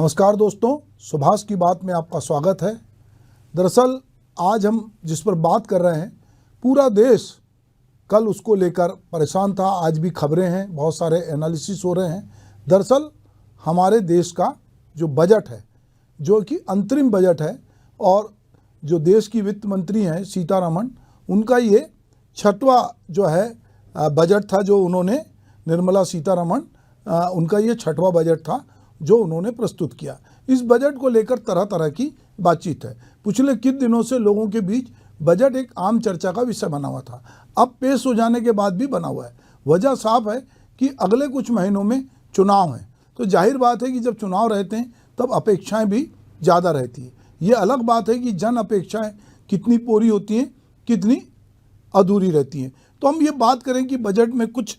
नमस्कार दोस्तों, सुभाष की बात में आपका स्वागत है। दरअसल आज हम जिस पर बात कर रहे हैं, पूरा देश कल उसको लेकर परेशान था। आज भी खबरें हैं, बहुत सारे एनालिसिस हो रहे हैं। दरअसल हमारे देश का जो बजट है, जो कि अंतरिम बजट है, और जो देश की वित्त मंत्री हैं सीतारमण, उनका ये छठवां जो है बजट था जो उन्होंने, निर्मला सीतारमण, उनका ये छठवां बजट था जो उन्होंने प्रस्तुत किया। इस बजट को लेकर तरह तरह की बातचीत है। पिछले कुछ दिनों से लोगों के बीच बजट एक आम चर्चा का विषय बना हुआ था। अब पेश हो जाने के बाद भी बना हुआ है। वजह साफ है कि अगले कुछ महीनों में चुनाव हैं, तो जाहिर बात है कि जब चुनाव रहते हैं तब अपेक्षाएं भी ज़्यादा रहती है। ये अलग बात है कि जन अपेक्षाएं कितनी पूरी होती हैं, कितनी अधूरी रहती हैं। तो हम ये बात करें कि बजट में कुछ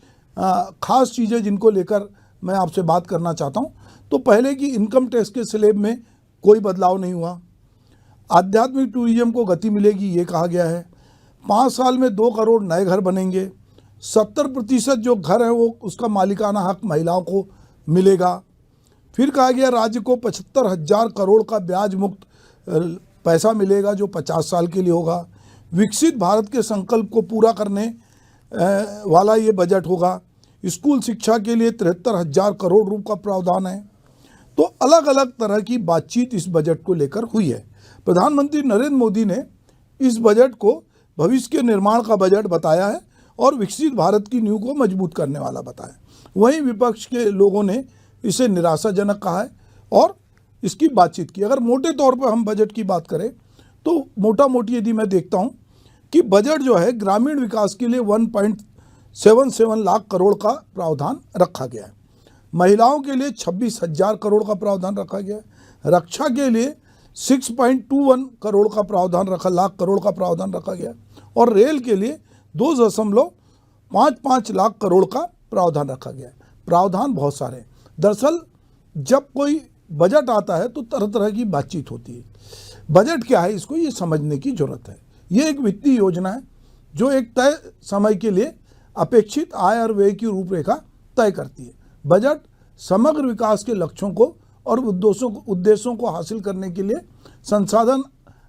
खास चीज़ें जिनको लेकर मैं आपसे बात करना चाहता हूँ। तो पहले कि इनकम टैक्स के स्लैब में कोई बदलाव नहीं हुआ। आध्यात्मिक टूरिज्म को गति मिलेगी, ये कहा गया है। 5 साल में 2 करोड़ नए घर बनेंगे। 70% जो घर है वो उसका मालिकाना हक महिलाओं को मिलेगा। फिर कहा गया राज्य को 75,000 करोड़ का ब्याज मुक्त पैसा मिलेगा जो 50 साल के लिए होगा। विकसित भारत के संकल्प को पूरा करने वाला ये बजट होगा। स्कूल शिक्षा के लिए 73,000 करोड़ रुपये का प्रावधान है। तो अलग अलग तरह की बातचीत इस बजट को लेकर हुई है। प्रधानमंत्री नरेंद्र मोदी ने इस बजट को भविष्य के निर्माण का बजट बताया है और विकसित भारत की नींव को मजबूत करने वाला बताया। वहीं विपक्ष के लोगों ने इसे निराशाजनक कहा है और इसकी बातचीत की। अगर मोटे तौर पर हम बजट की बात करें तो मोटा मोटी यदि मैं देखता हूँ कि बजट जो है ग्रामीण विकास के लिए 1.77 लाख करोड़ का प्रावधान रखा गया है। महिलाओं के लिए 26,000 करोड़ का प्रावधान रखा गया है। रक्षा के लिए 6.21 करोड़ का प्रावधान लाख करोड़ का प्रावधान रखा गया है। और रेल के लिए 2.55 लाख करोड़ का प्रावधान रखा गया है। प्रावधान बहुत सारे हैं। दरअसल जब कोई बजट आता है तो तरह तरह की बातचीत होती है। बजट क्या है, इसको ये समझने की जरूरत है। ये एक वित्तीय योजना है जो एक तय समय के लिए अपेक्षित आय और व्यय की रूपरेखा तय करती है। बजट समग्र विकास के लक्ष्यों को और उद्देश्यों को हासिल करने के लिए संसाधन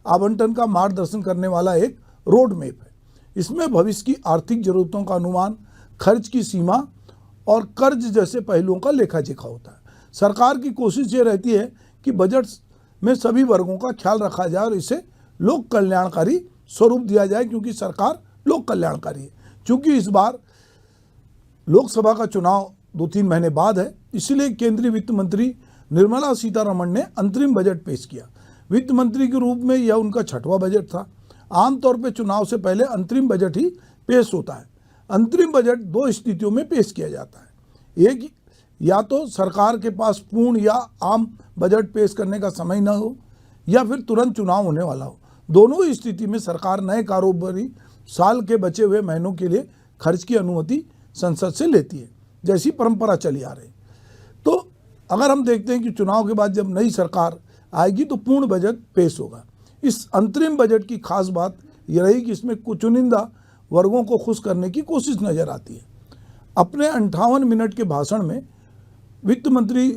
आवंटन का मार्गदर्शन करने वाला एक रोड मैप है। इसमें भविष्य की आर्थिक जरूरतों का अनुमान, खर्च की सीमा और कर्ज जैसे पहलुओं का लेखा जोखा होता है। सरकार की कोशिश ये रहती है कि बजट में सभी वर्गों का ख्याल रखा जाए और इसे लोक कल्याणकारी स्वरूप दिया जाए, क्योंकि सरकार लोक कल्याणकारी है। चूँकि इस बार लोकसभा का चुनाव 2-3 महीने बाद है, इसलिए केंद्रीय वित्त मंत्री निर्मला सीतारमण ने अंतरिम बजट पेश किया। वित्त मंत्री के रूप में यह उनका छठवां बजट था। आमतौर पर चुनाव से पहले अंतरिम बजट ही पेश होता है। अंतरिम बजट 2 स्थितियों में पेश किया जाता है। एक, या तो सरकार के पास पूर्ण या आम बजट पेश करने का समय न हो, या फिर तुरंत चुनाव होने वाला हो। दोनों ही स्थिति में सरकार नए कारोबारी साल के बचे हुए महीनों के लिए खर्च की अनुमति संसद से लेती है, जैसी परंपरा चली आ रही। तो अगर हम देखते हैं कि चुनाव के बाद जब नई सरकार आएगी तो पूर्ण बजट पेश होगा। इस अंतरिम बजट की खास बात यह रही कि इसमें कुछ चुनिंदा वर्गों को खुश करने की कोशिश नजर आती है। अपने 58 मिनट के भाषण में वित्त मंत्री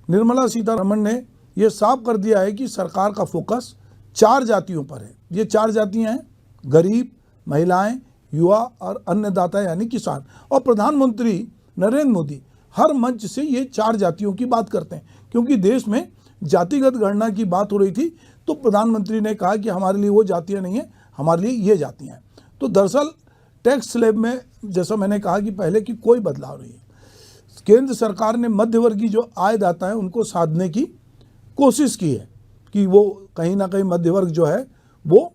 निर्मला सीतारमण ने यह साफ कर दिया है कि सरकार का फोकस 4 जातियों पर है। ये 4 जातियाँ हैं: गरीब, महिलाएं, युवा और अन्नदाता यानी किसान। और प्रधानमंत्री नरेंद्र मोदी हर मंच से ये 4 जातियों की बात करते हैं, क्योंकि देश में जातिगत गणना की बात हो रही थी। तो प्रधानमंत्री ने कहा कि हमारे लिए वो जातियां नहीं है, हमारे लिए ये जातियां हैं। तो दरअसल टैक्स स्लैब में, जैसा मैंने कहा कि पहले, की कोई बदलाव नहीं है। केंद्र सरकार ने मध्यवर्गीय जो आयदाता है उनको साधने की कोशिश की है कि वो कहीं ना कहीं मध्यवर्ग जो है वो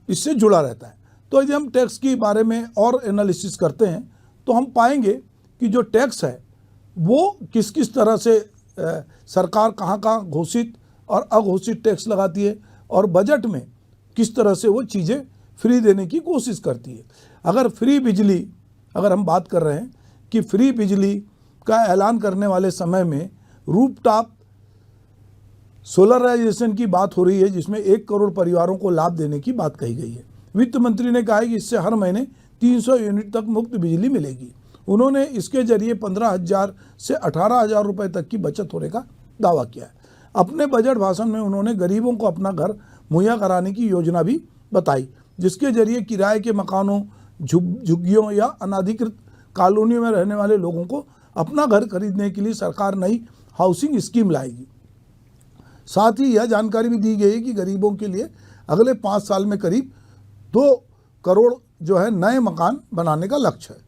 इससे जुड़ा रहता है। तो यदि हम टैक्स के बारे में और एनालिसिस करते हैं तो हम पाएंगे कि जो टैक्स है वो किस किस तरह से सरकार कहाँ कहाँ घोषित और अघोषित टैक्स लगाती है, और बजट में किस तरह से वो चीज़ें फ्री देने की कोशिश करती है। अगर फ्री बिजली, अगर हम बात कर रहे हैं कि फ्री बिजली का ऐलान करने वाले समय में रूफटॉप सोलराइजेशन की बात हो रही है, जिसमें 1 करोड़ परिवारों को लाभ देने की बात कही गई है। वित्त मंत्री ने कहा है कि इससे हर महीने 300 यूनिट तक मुफ्त बिजली मिलेगी। उन्होंने इसके जरिए 15,000 से 18,000 रुपये तक की बचत होने का दावा किया है। अपने बजट भाषण में उन्होंने गरीबों को अपना घर मुहैया कराने की योजना भी बताई, जिसके जरिए किराए के मकानों, झुग्गियों या अनाधिकृत कॉलोनियों में रहने वाले लोगों को अपना घर खरीदने के लिए सरकार नई हाउसिंग स्कीम लाएगी। साथ ही यह जानकारी भी दी गई है कि गरीबों के लिए अगले 5 साल में करीब 2 करोड़ जो है नए मकान बनाने का लक्ष्य है।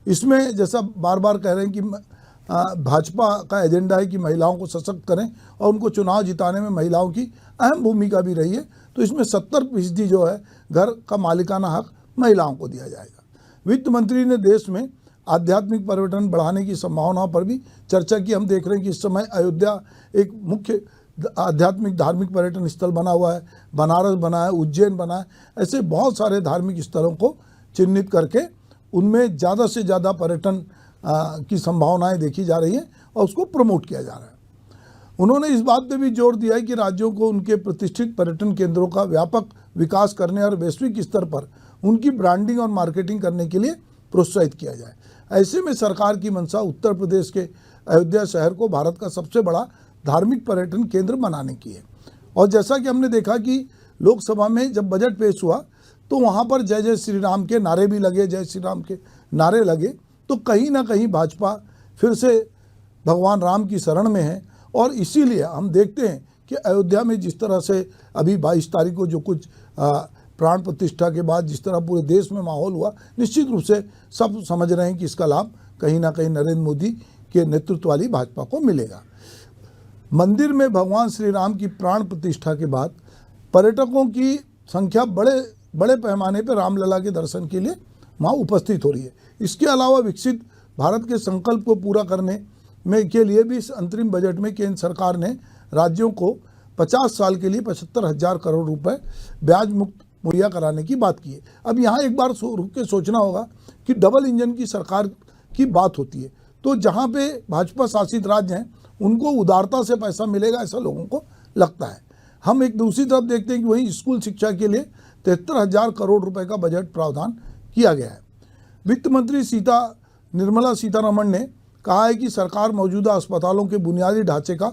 इसमें जैसा बार बार कह रहे हैं कि भाजपा का एजेंडा है कि महिलाओं को सशक्त करें और उनको चुनाव जिताने में महिलाओं की अहम भूमिका भी रही है, तो इसमें 70% जो है घर का मालिकाना हक महिलाओं को दिया जाएगा। वित्त मंत्री ने देश में आध्यात्मिक पर्यटन बढ़ाने की संभावनाओं पर भी चर्चा की। हम देख रहे हैं कि इस समय अयोध्या एक मुख्य आध्यात्मिक धार्मिक पर्यटन स्थल बना हुआ है, बनारस बना है, उज्जैन बना है, ऐसे बहुत सारे धार्मिक स्थलों को चिन्हित करके उनमें ज़्यादा से ज़्यादा पर्यटन की संभावनाएं देखी जा रही हैं और उसको प्रमोट किया जा रहा है। उन्होंने इस बात पे भी जोर दिया है कि राज्यों को उनके प्रतिष्ठित पर्यटन केंद्रों का व्यापक विकास करने और वैश्विक स्तर पर उनकी ब्रांडिंग और मार्केटिंग करने के लिए प्रोत्साहित किया जाए। ऐसे में सरकार की मंशा उत्तर प्रदेश के अयोध्या शहर को भारत का सबसे बड़ा धार्मिक पर्यटन केंद्र बनाने की है। और जैसा कि हमने देखा कि लोकसभा में जब बजट पेश हुआ तो वहाँ पर जय जय श्री राम के नारे भी लगे, जय श्री राम के नारे लगे, तो कहीं ना कहीं भाजपा फिर से भगवान राम की शरण में है। और इसीलिए हम देखते हैं कि अयोध्या में जिस तरह से अभी 22 तारीख को जो कुछ प्राण प्रतिष्ठा के बाद जिस तरह पूरे देश में माहौल हुआ, निश्चित रूप से सब समझ रहे हैं कि इसका लाभ कहीं ना कहीं नरेंद्र मोदी के नेतृत्व वाली भाजपा को मिलेगा। मंदिर में भगवान श्री राम की प्राण प्रतिष्ठा के बाद पर्यटकों की संख्या बड़े पैमाने पर रामलला के दर्शन के लिए वहाँ उपस्थित हो रही है। इसके अलावा विकसित भारत के संकल्प को पूरा करने में के लिए भी इस अंतरिम बजट में केंद्र सरकार ने राज्यों को 50 साल के लिए 75,000 करोड़ रुपए ब्याज मुक्त मुहैया कराने की बात की है। अब यहाँ एक बार रुक के सोचना होगा कि डबल इंजन की सरकार की बात होती है, तो जहाँ पे भाजपा शासित राज्य हैं उनको उदारता से पैसा मिलेगा ऐसा लोगों को लगता है। हम एक दूसरी तरफ देखते हैं कि वहीं स्कूल शिक्षा के लिए 73,000 करोड़ रुपए का बजट प्रावधान किया गया है। वित्त मंत्री निर्मला सीतारमण ने कहा है कि सरकार मौजूदा अस्पतालों के बुनियादी ढांचे का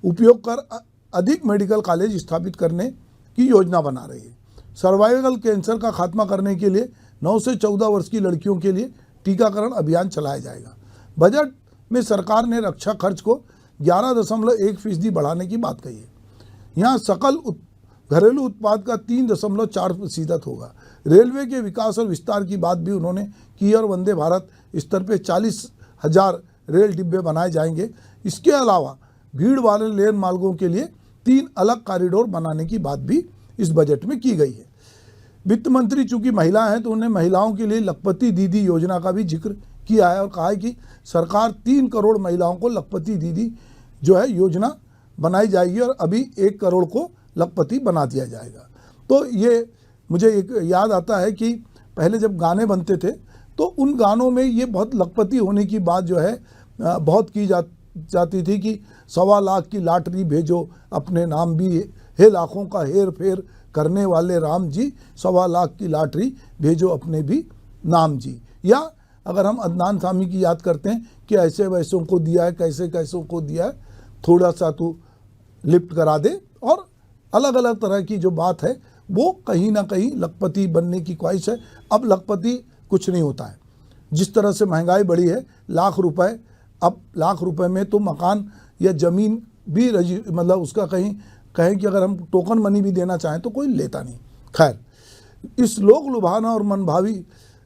उपयोग कर अधिक मेडिकल कॉलेज स्थापित करने की योजना बना रही है। सर्वाइकल कैंसर का खात्मा करने के लिए 9 से 14 वर्ष की लड़कियों के लिए टीकाकरण अभियान चलाया जाएगा। बजट में सरकार ने रक्षा खर्च को 11.1% बढ़ाने की बात कही है। यहाँ सकल घरेलू उत्पाद का 3.4% होगा। रेलवे के विकास और विस्तार की बात भी उन्होंने की और वंदे भारत स्तर पे 40,000 रेल डिब्बे बनाए जाएंगे। इसके अलावा भीड़ वाले लेन मार्गों के लिए 3 अलग कॉरिडोर बनाने की बात भी इस बजट में की गई है। वित्त मंत्री चूंकि महिला हैं तो उन्हें महिलाओं के लिए लखपति दीदी योजना का भी जिक्र किया है और कहा है कि सरकार 3 करोड़ महिलाओं को लखपति दीदी जो है योजना बनाई जाएगी और अभी 1 करोड़ को लखपति बना दिया जाएगा। तो ये मुझे एक याद आता है कि पहले जब गाने बनते थे तो उन गानों में ये बहुत लखपति होने की बात जो है बहुत की जाती थी कि 1.25 लाख की लॉटरी भेजो अपने नाम भी है, लाखों का हेर फेर करने वाले राम जी, 1.25 लाख की लॉटरी भेजो अपने भी नाम जी। या अगर हम अदनान सामी की याद करते हैं कि ऐसे वैसों को दिया है, कैसे कैसों को दिया है, थोड़ा सा तू लिफ्ट करा दे, और अलग अलग तरह की जो बात है वो कहीं ना कहीं लखपति बनने की ख्वाहिश है। अब लखपति कुछ नहीं होता है। जिस तरह से महंगाई बढ़ी है, लाख रुपए, अब लाख रुपए में तो मकान या ज़मीन भी मतलब उसका कहें कि अगर हम टोकन मनी भी देना चाहें तो कोई लेता नहीं। खैर, इस लोक लुभाना और मनभावी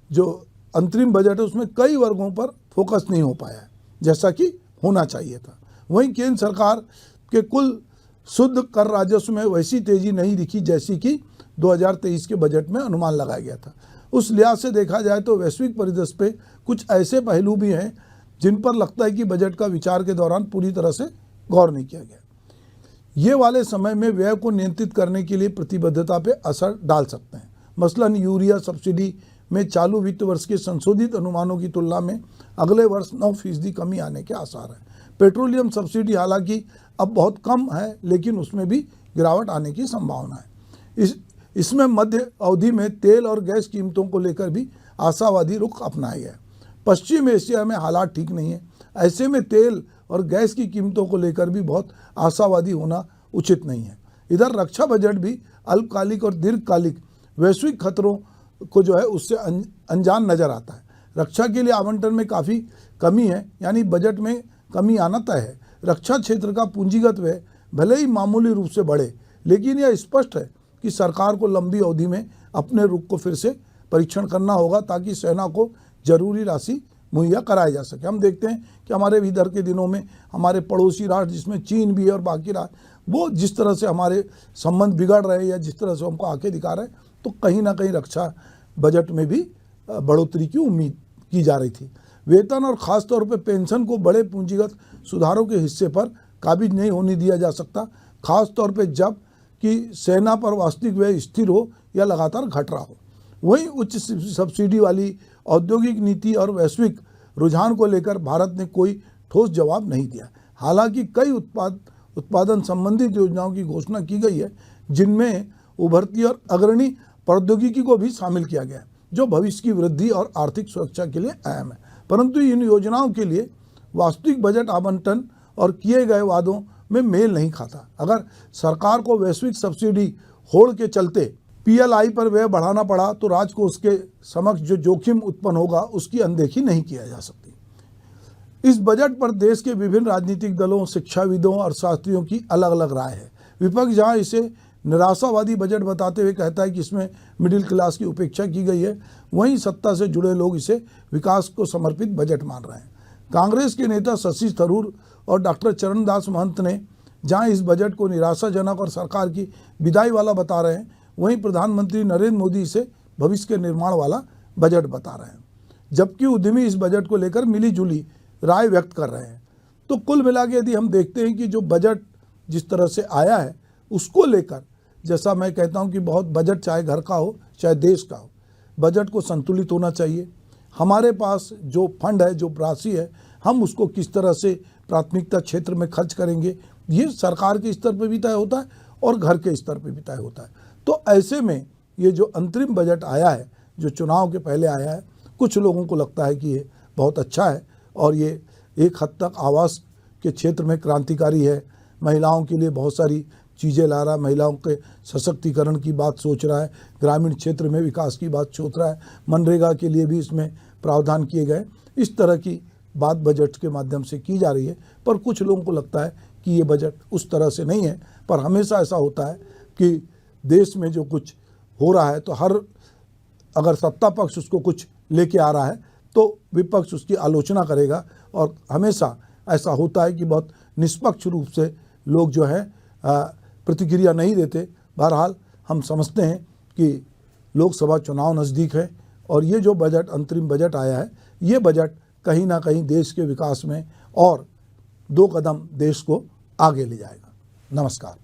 जो अंतरिम बजट है उसमें कई वर्गों पर फोकस नहीं हो पाया है जैसा कि होना चाहिए था। वहीं केंद्र सरकार के कुल शुद्ध कर राजस्व में वैसी तेजी नहीं दिखी जैसी कि 2023 के बजट में अनुमान लगाया गया था। उस लिहाज से देखा जाए तो वैश्विक परिदृश्य पे कुछ ऐसे पहलू भी हैं जिन पर लगता है कि बजट का विचार के दौरान पूरी तरह से गौर नहीं किया गया। ये वाले समय में व्यय को नियंत्रित करने के लिए प्रतिबद्धता पे असर डाल सकते हैं। मसलन यूरिया सब्सिडी में चालू वित्त वर्ष के संशोधित अनुमानों की तुलना में अगले वर्ष 9% कमी आने के आसार हैं। पेट्रोलियम सब्सिडी हालांकि अब बहुत कम है लेकिन उसमें भी गिरावट आने की संभावना है। इसमें मध्य अवधि में तेल और गैस कीमतों को लेकर भी आशावादी रुख अपनाया गया है। पश्चिम एशिया में हालात ठीक नहीं है। ऐसे में तेल और गैस की कीमतों को लेकर भी बहुत आशावादी होना उचित नहीं है। इधर रक्षा बजट भी अल्पकालिक और दीर्घकालिक वैश्विक खतरों को जो है उससे अनजान नजर आता है। रक्षा के लिए आवंटन में काफ़ी कमी है, यानी बजट में कमी आना तय है। रक्षा क्षेत्र का पूंजीगत व्यय भले ही मामूली रूप से बढ़े, लेकिन यह स्पष्ट है कि सरकार को लंबी अवधि में अपने रुख को फिर से परीक्षण करना होगा ताकि सेना को जरूरी राशि मुहैया कराया जा सके। हम देखते हैं कि हमारे इधर के दिनों में हमारे पड़ोसी राष्ट्र, जिसमें चीन भी है और बाकी राष्ट्र, वो जिस तरह से हमारे संबंध बिगड़ रहे हैं या जिस तरह से हमको आंखें दिखा रहे हैं, तो कहीं ना कहीं रक्षा बजट में भी बढ़ोतरी की उम्मीद की जा रही थी। वेतन और ख़ास तौर पर पेंशन को बड़े पूंजीगत सुधारों के हिस्से पर काबिज नहीं होने दिया जा सकता, खास तौर पर जब कि सेना पर वास्तविक व्यय स्थिर हो या लगातार घट रहा हो। वहीं उच्च सब्सिडी वाली औद्योगिक नीति और वैश्विक रुझान को लेकर भारत ने कोई ठोस जवाब नहीं दिया। हालांकि कई उत्पादन संबंधित योजनाओं की घोषणा की गई है, जिनमें उभरती और अग्रणी प्रौद्योगिकी को भी शामिल किया गया है, जो भविष्य की वृद्धि और आर्थिक सुरक्षा के लिए अहम है। परंतु इन योजनाओं के लिए वास्तविक बजट आवंटन और किए गए वादों में मेल नहीं खाता। अगर सरकार को वैश्विक सब्सिडी होड़ के चलते पीएलआई पर व्यय बढ़ाना पड़ा तो राज्य को उसके समक्ष जो जोखिम उत्पन्न होगा उसकी अनदेखी नहीं किया जा सकती। इस बजट पर देश के विभिन्न राजनीतिक दलों, शिक्षाविदों और शास्त्रियों की अलग अलग राय है। विपक्ष जहां इसे निराशावादी बजट बताते हुए कहता है कि इसमें मिडिल क्लास की उपेक्षा की गई है, वहीं सत्ता से जुड़े लोग इसे विकास को समर्पित बजट मान रहे हैं। कांग्रेस के नेता शशि थरूर और डॉक्टर चरणदास महंत ने जहां इस बजट को निराशाजनक और सरकार की विदाई वाला बता रहे हैं, वहीं प्रधानमंत्री नरेंद्र मोदी इसे भविष्य के निर्माण वाला बजट बता रहे हैं, जबकि उद्यमी इस बजट को लेकर मिली जुली राय व्यक्त कर रहे हैं। तो कुल मिला के यदि हम देखते हैं कि जो बजट जिस तरह से आया है उसको लेकर, जैसा मैं कहता हूं कि बहुत बजट चाहे घर का हो चाहे देश का हो, बजट को संतुलित होना चाहिए। हमारे पास जो फंड है, जो राशि है, हम उसको किस तरह से प्राथमिकता क्षेत्र में खर्च करेंगे, ये सरकार के स्तर पर भी तय होता है और घर के स्तर पर भी तय होता है। तो ऐसे में ये जो अंतरिम बजट आया है, जो चुनाव के पहले आया है, कुछ लोगों को लगता है कि ये बहुत अच्छा है और ये एक हद तक आवास के क्षेत्र में क्रांतिकारी है, महिलाओं के लिए बहुत सारी चीज़ें ला रहा है, महिलाओं के सशक्तिकरण की बात सोच रहा है, ग्रामीण क्षेत्र में विकास की बात सोच रहा है, मनरेगा के लिए भी इसमें प्रावधान किए गए। इस तरह की बात बजट के माध्यम से की जा रही है, पर कुछ लोगों को लगता है कि ये बजट उस तरह से नहीं है। पर हमेशा ऐसा होता है कि देश में जो कुछ हो रहा है, तो अगर सत्ता पक्ष उसको कुछ लेके आ रहा है तो विपक्ष उसकी आलोचना करेगा, और हमेशा ऐसा होता है कि बहुत निष्पक्ष रूप से लोग जो है प्रतिक्रिया नहीं देते। बहरहाल हम समझते हैं कि लोकसभा चुनाव नज़दीक है और ये जो बजट, अंतरिम बजट आया है, ये बजट कहीं ना कहीं देश के विकास में और 2 कदम देश को आगे ले जाएगा। नमस्कार।